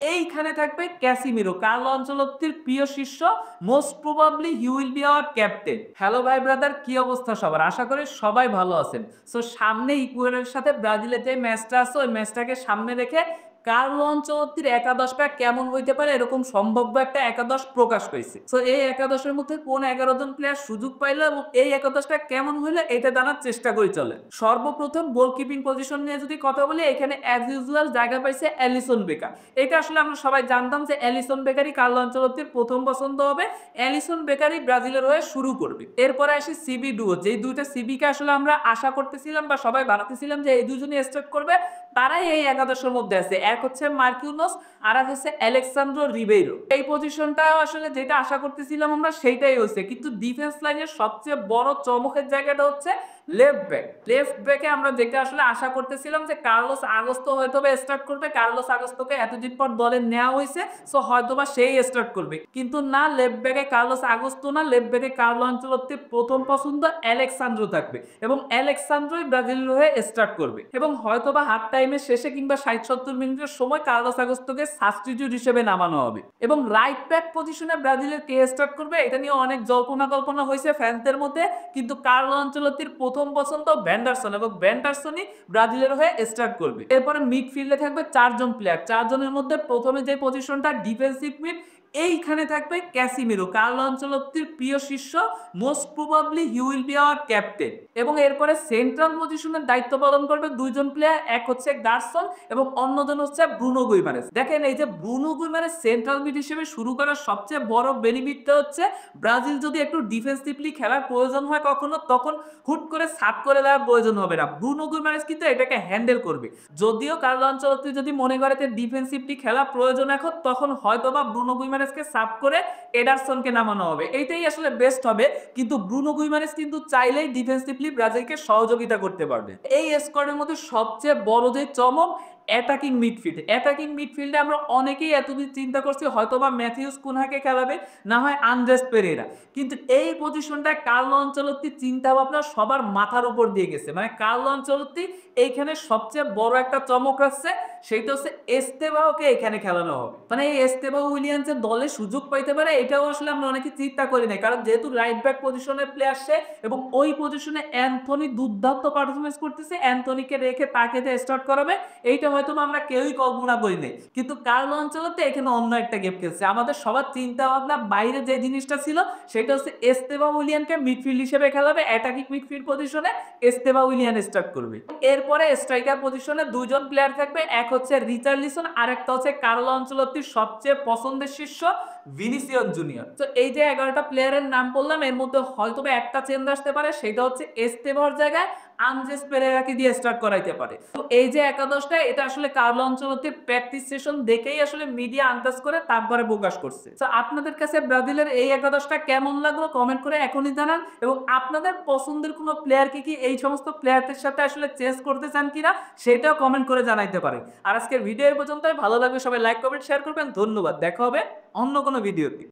এইখানে থাকবে Casemiro, Carlo আনচেলত্তির প্রিয় শিষ্য। Most probably he will be hour captain. Hello ভাই ব্রাদার, কি অবস্থা সবার? আশা করি সবাই ভালো আছেন। সো সামনে ইকুয়েডরের সাথে ব্রাজিলের যে ম্যাচটা আছে ওই ম্যাচটাকে সামনে রেখে কার্লো আনচেলত্তির একাদশটা কেমন হইতে পারে এরকম সম্ভাব্য একটা একাদশ প্রকাশ করেছে। সো এই একাদশের মধ্যে কোন 11 জন প্লেয়ার সুযোগ পাইলো এবং এই একাদশটা কেমন হইলো এটা জানার চেষ্টা করি চলে। সর্বপ্রথম গোলকিপিং পজিশন নিয়ে যদি কথা বলি, এখানে অ্যাজ ইউজুয়াল জায়গা পাইছে অ্যালিসন বেকার। এটা আসলে আমরা সবাই জানতাম যে অ্যালিসন বেকারই কার্লো আনচেলত্তির প্রথম পছন্দ হবে। অ্যালিসন বেকারই ব্রাজিলের হয়ে শুরু করবে। এরপরে আসি সিবি ডুও, যেই দুইটা সিবিকে আসলে আমরা আশা করতেছিলাম বা সবাই বানাতেছিলাম যে এই দুজনই স্টার্ট করবে, তারাই এই একাদশের মধ্যে আছে। এক হচ্ছে মার্কিউনোস, আর এক হচ্ছে আলেক্সান্দ্রো রিবেইরো। এই পজিশনটা আসলে যেটা আশা করতেছিলাম আমরা সেইটাই হচ্ছে, কিন্তু ডিফেন্স লাইনের সবচেয়ে বড় চমকের জায়গাটা হচ্ছে লেফট ব্যাক। লেফট ব্যাকে আমরা যেটা আসলে আশা করতেছিলাম যে কার্লোস আগস্তো হয়তোবা স্টার্ট করবে। কার্লোস আগস্তোকে এতদিন পর দলে নেওয়া হয়েছে, সো হয়তোবা সেই স্টার্ট করবে। কিন্তু না, লেফট ব্যাকে কার্লোস আগস্তো না, লেফট ব্যাকে কার্লো আনচেলত্তির প্রথম পছন্দ আলেক্সান্দ্রো থাকবে এবং আলেক্সান্দ্রোই ব্রাজিলের হয়ে স্টার্ট করবে। এবং হয়তোবা হাফ টাইমের শেষে কিংবা 60-70 মিনিটের সময় কার্লোস আগস্তোকে সাবস্টিটিউট হিসেবে নামানো হবে। এবং রাইট ব্যাক পজিশনে ব্রাজিলের কে স্টার্ট করবে এটা নিয়ে অনেক জল্পনা কল্পনা হয়েছে ফ্যানদের মধ্যে, কিন্তু কার্লো আনচেলত্তির প্রথম পছন্দ ভ্যান্ডারসন এবং ভ্যান্ডারসনই ব্রাজিলের হয়ে স্টার্ট করবে। এরপরে মিডফিল্ডে থাকবে 4 জন প্লেয়ার। 4 জনের মধ্যে প্রথমে যে পজিশনটা ডিফেন্সিভ মিড, এইখানে থাকবে ক্যাসিমিরো, কার্লো আনচেলত্তির প্রিয় শিষ্য। Most probably he will be hour captain. এবং এরপরে সেন্ট্রাল পজিশনের দায়িত্ব পালন করবে দুইজন প্লেয়ার, এক হচ্ছে গার্সন এবং অন্যজন হচ্ছে ব্রুনো গুইমারেস। দেখেন এই যে ব্রুনো গুইমারেস সেন্ট্রাল মিড হিসেবে শুরু করার সবচেয়ে বড় বেনিফিটটা হচ্ছে ব্রাজিল যদি একটু ডিফেন্সিভলি খেলার প্রয়োজন হয় কখনো, তখন হুট করে সাব করে দেওয়ার প্রয়োজন হবে না। ব্রুনো গুইমারেস কিন্তু এটাকে হ্যান্ডেল করবে। যদিও কার্লো আনচেলত্তি যদি মনে করে যে ডিফেন্সিভলি খেলা প্রয়োজন এখন, তখন হয়তোবা ব্রুনো গুইমারেসকে সাব করে এডারসনকে নামানো হবে, এইটাই আসলে বেস্ট হবে। কিন্তু ব্রুনো গুইমারেস কিন্তু চাইলেই ডিফেন্সিভলি ব্রাজিলকে সহযোগিতা করতে পারবে। এই স্কোয়াডের মধ্যে সবচেয়ে বড় যে চমক অ্যাটাকিং মিডফিল্ড। অ্যাটাকিং মিডফিল্ডে আমরা অনেকেই এতদিন চিন্তা করছি হয়তোবা ম্যাথিউস কুনহাকে খেলাবে, না হয় আন্দ্রেস পেরেরা। কিন্তু এই পজিশনটা কার্লো আনচেলত্তির চিন্তা ভাবনা সবার মাথার উপর দিয়ে গেছে। মানে কার্লো আনচেলত্তি এইখানে সবচেয়ে বড় একটা চমক রাখছে, সেইটা হচ্ছে এস্তেভাওকে এখানে খেলানো হবে। মানে এই এস্তেভাও উইলিয়ামসের দলে সুযোগ পাইতে পারে এটাও আসলে আমরা অনেকে চিন্তা করি নাই, কারণ যেহেতু রাইট ব্যাক পজিশনের প্লেয়ার সে এবং ওই পজিশনে অ্যান্থনি দুর্দান্ত পারফরমেন্স করতেছে, অ্যান্থনিকে রেখে তাকে যে স্টার্ট করাবে এইটা হয়তো আমরা কেউই কল্পনা করি নাই। কিন্তু কার্লো আনচেলত্তি এখানে অন্য একটা গেম খেলছে। আমাদের সবার চিন্তা ভাবনা বাইরে যে জিনিসটা ছিল সেটা হচ্ছে এস্তেভাও উইলিয়ানকে মিডফিল্ড হিসেবে খেলাবে, অ্যাটাকিং মিডফিল্ড পজিশনে এস্তেভাও উইলিয়ান স্টার্ট করবে। এরপরে স্ট্রাইকার পজিশনে দুইজন প্লেয়ার থাকবে, এক হচ্ছে রিচার্লিসন আর একটা হচ্ছে কার্লো আনচেলত্তির সবচেয়ে পছন্দের শিষ্য ভিনিসিয়াস জুনিয়র। তো এই যে 11টা প্লেয়ারের নাম বললাম এর মধ্যে হয়তোবা একটা চেঞ্জ আসতে পারে, সেটা হচ্ছে এস্তেভাওর জায়গায় আন্দ্রেস পেরেরাকে দিয়ে স্টার্ট করাইতে পারে। তো এই যে একাদশটা এটা আসলে কার্লো আনচেলত্তির প্র্যাকটিস সেশন দেখেই আসলে মিডিয়া আন্দাজ করে তারপরে প্রকাশ করছে। তো আপনাদের কাছে ব্রাজিলের এই একাদশটা কেমন লাগলো কমেন্ট করে এখনই জানান, এবং আপনাদের পছন্দের কোনো প্লেয়ারকে কি এই সমস্ত প্লেয়ারদের সাথে আসলে চেঞ্জ করতে চান কিনা সেটাও কমেন্ট করে জানাইতে পারেন। আর আজকের ভিডিও এই পর্যন্তই। ভালো লাগলে সবাই লাইক কমেন্ট শেয়ার করবেন। ধন্যবাদ, দেখা হবে অন্য কোনো ভিডিওতে।